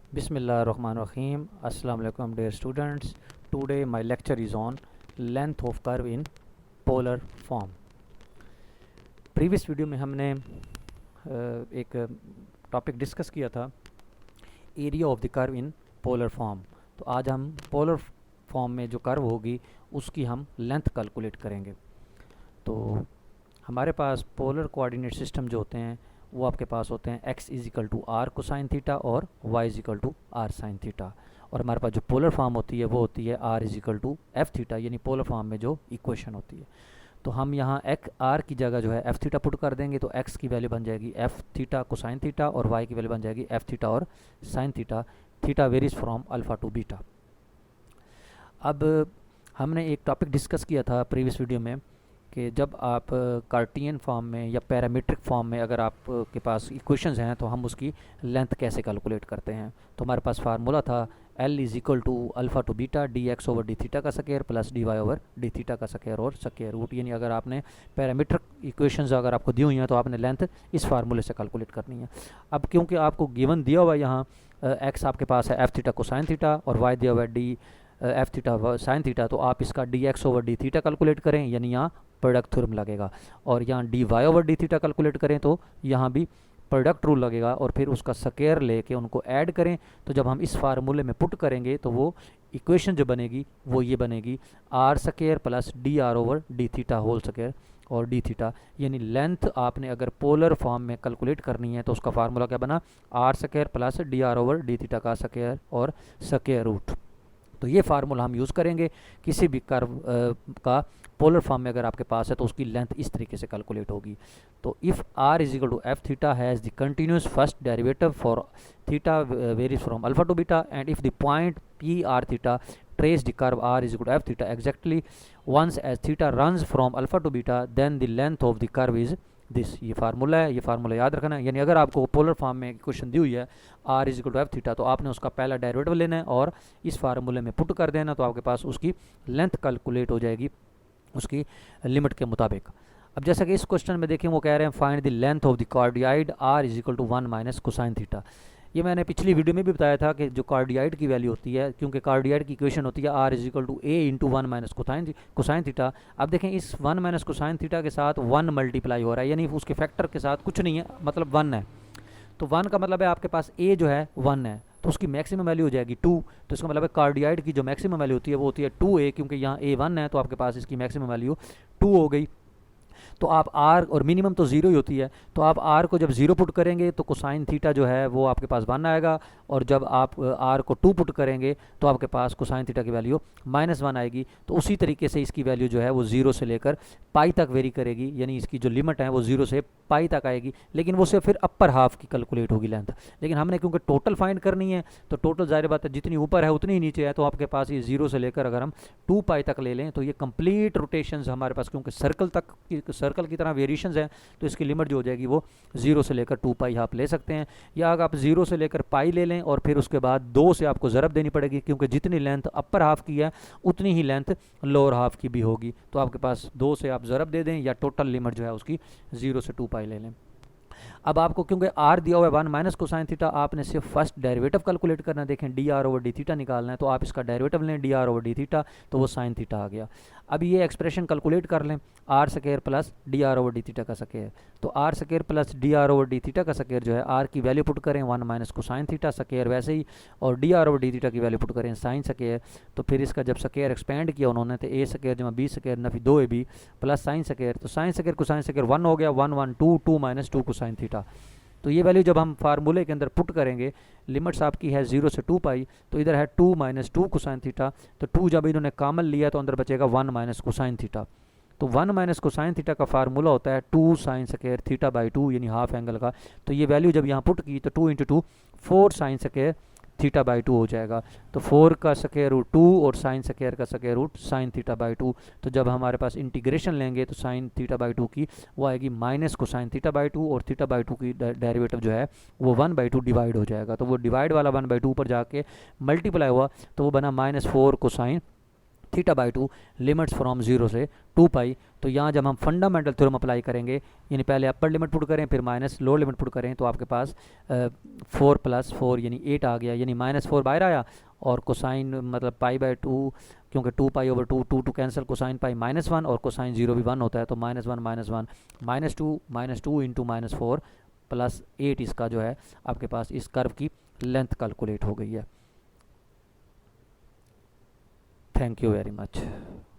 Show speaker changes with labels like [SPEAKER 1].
[SPEAKER 1] Bismillahirrahmanirrahim. Assalamu alaikum dear students. Today my lecture is on length of curve in polar form. Previous video में हमने एक topic discuss किया था area of the curve in polar form. तो आज हम polar form में जो कर्व होगी उसकी हम लेंथ कैलकुलेट करेंगे। तो हमारे पास पोलर कोऑर्डिनेट सिस्टम जो होते हैं वो आपके पास होते हैं x is equal to R cosine theta और y is equal to R sine theta, और हमारे पास जो पोलर फॉर्म होती है वो होती है r is equal to F theta, यानी पोलर फॉर्म में जो इक्वेशन होती है। तो हम यहाँ r की जगह जो है एफ थीटा पुट कर देंगे, तो x की वैल्यू बन जाएगी एफ थीटा कोसाइन थीटा और y की वैल्यू बन जाएगी एफ थीटा और sine theta. Theta varies from alpha to beta. अब हमने एक टॉपिक डिस्कस किया था प्रीवियस वीडियो में कि जब आप कार्टियन फॉर्म में या पैरामीट्रिक फॉर्म में अगर आपके पास इक्वेशंस हैं तो हम उसकी लेंथ कैसे कैलकुलेट करते हैं। तो हमारे पास फार्मूला था L is equal to alpha to beta d x over D theta का square plus d Y over D theta का स्क्वायर और स्क्वायर रूट। यानी अगर आपने पैरामीट्रिक इक्वेशंस अगर आपको दी हुई हैं तो आपने लेंथ इस फार्मूले से कैलकुलेट करनी है। अब क्योंकि आपको गिवन दिया हुआ है यहाँ एक्स आपके पास है एफ थीटा कोसाइन थीटा और वाई दिया हुआ है D F theta sine theta, तो आप इसका D x over D theta calculate करें, यानी यहाँ प्रोडक्ट थ्योरम लगेगा। और यहाँ D Y over D theta calculate करें तो यहाँ भी प्रोडक्ट रूल लगेगा, और फिर उसका स्क्वायर लेके उनको ऐड करें। तो जब हम इस फार्मूले में पुट करेंगे तो वो इक्वेशन जो बनेगी वो ये बनेगी R square plus D R over D theta whole square और डी थीटा। यानी लेंथ आपने अगर पोलर फॉर्म में कैलकुलेट करनी है तो उसका फार्मूला क्या बना, R square plus D R over D theta का स्क्वायर और स्क्वायर रूट। तो ये फार्मूला हम यूज़ करेंगे किसी भी कर्व का पोलर फॉर्म में अगर आपके पास है तो उसकी लेंथ इस तरीके से कैलकुलेट होगी। तो if r is equal to F theta has the continuous first derivative for theta varies from alpha to beta and if the point P r theta traces the curve r is equal to F theta exactly once as theta runs from alpha to beta then the length of the curve is this. ये formula है, ये formula याद रखना है। यानी अगर आपको polar form में क्वेश्चन दी हुई है r is equal to F theta तो आपने उसका पहला डेरिवेटिव लेना है और इस फार्मूले में पुट कर देना, तो आपके पास उसकी लेंथ कैलकुलेट हो जाएगी उसकी लिमिट के मुताबिक। अब जैसा कि इस क्वेश्चन में देखें वो कह रहे हैं find the length of the cardioid r is equal to 1 minus cosine theta. ये मैंने पिछली वीडियो में भी बताया था कि जो कार्डियाइड की वैल्यू होती है, क्योंकि कार्डियाइड की इक्वेशन होती है r is equal to a into 1 minus cosine theta. अब देखें इस 1 माइनस कोसाइन थीटा के साथ 1 मल्टीप्लाई हो रहा है, यानी उसके फैक्टर के साथ कुछ नहीं है, मतलब 1 है। तो 1 का मतलब है आपके पास ए जो है 1 है तो उसकी मैक्सिमम वैल्यू हो जाएगी 2। तो इसका मतलब है कार्डियाइड की जो मैक्सिमम वैल्यू होती है वो होती है 2a, क्योंकि यहाँ a 1 है तो आपके पास इसकी मैक्सिमम वैल्यू 2 हो गई। तो आप आर और मिनिमम तो ज़ीरो ही होती है, तो आप आर को जब ज़ीरो पुट करेंगे तो कोसाइन थीटा जो है वो आपके पास 1 आएगा, और जब आप आर को 2 पुट करेंगे तो आपके पास कोसाइन थीटा की वैल्यू -1 आएगी। तो उसी तरीके से इसकी वैल्यू जो है वो 0 से लेकर पाई तक वेरी करेगी, यानी इसकी जो लिमिट है वो 0 से पाई तक आएगी, लेकिन वो से फिर अपर हाफ की कैलकुलेट होगी लेंथ। लेकिन हमने क्योंकि टोटल फाइंड करनी है तो टोटल ज़ाहिर बात है जितनी ऊपर है उतनी ही नीचे है, तो आपके पास ये 0 से लेकर अगर हम 2 पाई तक ले लें तो ये कंप्लीट रोटेशन हमारे पास, क्योंकि सर्कल की तरह वेरिएशन है, तो इसकी लिमिट जो हो जाएगी वो 0 से लेकर 2 पाई आप ले सकते हैं। या अगर आप 0 से लेकर पाई ले लें और फिर उसके बाद 2 से आपको ज़रब देनी पड़ेगी, क्योंकि जितनी लेंथ अपर हाफ की है उतनी ही लेंथ लोअर हाफ की भी होगी। तो आपके पास 2 से आप ज़रब दे दें या टोटल लिमिट जो है उसकी 0 से 2 पाई ले लें। अब आपको क्योंकि आर दिया हुआ है 1 माइनस कोसाइन थीटा, आपने सिर्फ फर्स्ट डेरिवेटिव कैलकुलेट करना है। देखें D R over D theta निकालना है, तो आप इसका डेरिवेटिव लें D R over D theta, तो वो साइन थीटा आ गया। अब ये एक्सप्रेशन कैलकुलेट कर लें r square plus D R over D theta का स्क्वायर। तो r square plus D R over D theta का स्क्वायर जो है आर की वैल्यू पुट करें 1 माइनस कोसाइन थीटा स्क्वायर वैसे ही, और d are over D theta की वैल्यू पुट करें साइन स्क्वायर। तो फिर इसका जब स्क्वायर एक्सपेंड किया उन्होंने तो ए स्क्वायर जमा बी स्क्वायर नफी 2ab प्लस साइन स्क्वायर, तो साइन स्क्वायर कोसाइन स्क्वायर 1 हो गया, 1 1 2 2 माइनस 2 कोसाइन थीटा। तो ये वैल्यू जब हम फार्मूले के अंदर पुट करेंगे, लिमिट्स आपकी है 0 से 2 पाई, तो इधर है 2 माइनस 2 कोसाइन थीटा, तो 2 जब इन्होंने कॉमन लिया तो अंदर बचेगा 1 माइनस कोसाइन थीटा। तो 1 माइनस कोसाइन थीटा का फार्मूला होता है 2 साइन स्क्वायर थीटा बाई 2, यानी हाफ एंगल का। तो ये वैल्यू जब यहाँ पुट की तो 2 into 2 4 sine square theta by 2 हो जाएगा। तो 4 का स्क्वायर रूट 2 और साइन स्क्वायर का square root sine theta by 2। तो जब हमारे पास इंटीग्रेशन लेंगे तो साइन थीटा बाई 2 की वो आएगी माइनस को साइन थीटा बाई 2, और थीटा बाई 2 की डेरिवेटिव जो है वो 1/2 डिवाइड हो जाएगा। तो वो डिवाइड वाला 1/2 पर जाके मल्टीप्लाई हुआ तो वो बना -4 cosine theta by 2 limits from 0 से 2 पाई। तो यहाँ जब हम फंडामेंटल थ्योरम अप्लाई करेंगे, यानी पहले अपर लिमिट पुट करें फिर माइनस लोअर लिमिट पुट करें, तो आपके पास 4 + 4 यानी 8 आ गया, यानी -4 बाहर आया और कोसाइन मतलब पाई बाई 2, क्योंकि 2 पाई ओवर 2 2 कैंसिल, कोसाइन पाई -1 और कोसाइन 0 भी 1 होता है, तो -1 -2 इंटू -4 + 8 इसका जो है आपके पास इस कर्व की लेंथ कैलकुलेट हो गई है। Thank you very much.